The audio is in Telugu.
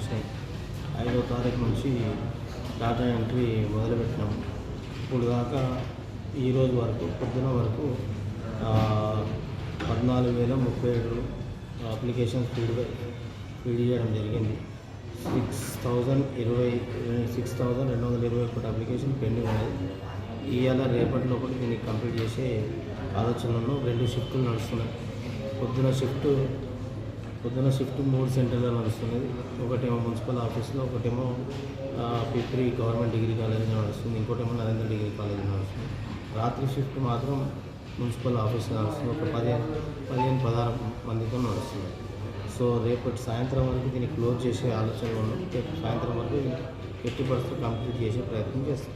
వచ్చినాయి. 5వ తారీఖు నుంచి డాటా ఎంట్రీ మొదలుపెట్టినాము. ఇప్పుడు దాకా ఈరోజు వరకు పొద్దున వరకు 14,037 అప్లికేషన్స్ ఫీడ్ చేయడం జరిగింది. 6,221 అప్లికేషన్ పెండింగ్ ఉన్నది. ఇవాళ రేపటి లోపల దీన్ని కంప్లీట్ చేసే ఆలోచనలో 2 షిఫ్ట్లు నడుస్తున్నాయి. పొద్దున షిఫ్ట్ 3 సెంటర్లో నడుస్తున్నది. ఒకటేమో మున్సిపల్ ఆఫీస్లో, ఒకటేమో పిప్రి గవర్నమెంట్ డిగ్రీ కాలేజీలో నడుస్తుంది, ఇంకోటేమో నరేంద్ర డిగ్రీ కాలేజీలో నడుస్తుంది. రాత్రి షిఫ్ట్ మాత్రం మున్సిపల్ ఆఫీస్లో నడుస్తుంది. ఒక 15-16 మందితో నడుస్తుంది. సో రేపటి సాయంత్రం వరకు దీన్ని క్లోజ్ చేసే ఆలోచన ఉన్నాం. రేపు సాయంత్రం వరకు ఎట్టి పరిస్థితులు కంప్లీట్ చేసే ప్రయత్నం చేస్తాం.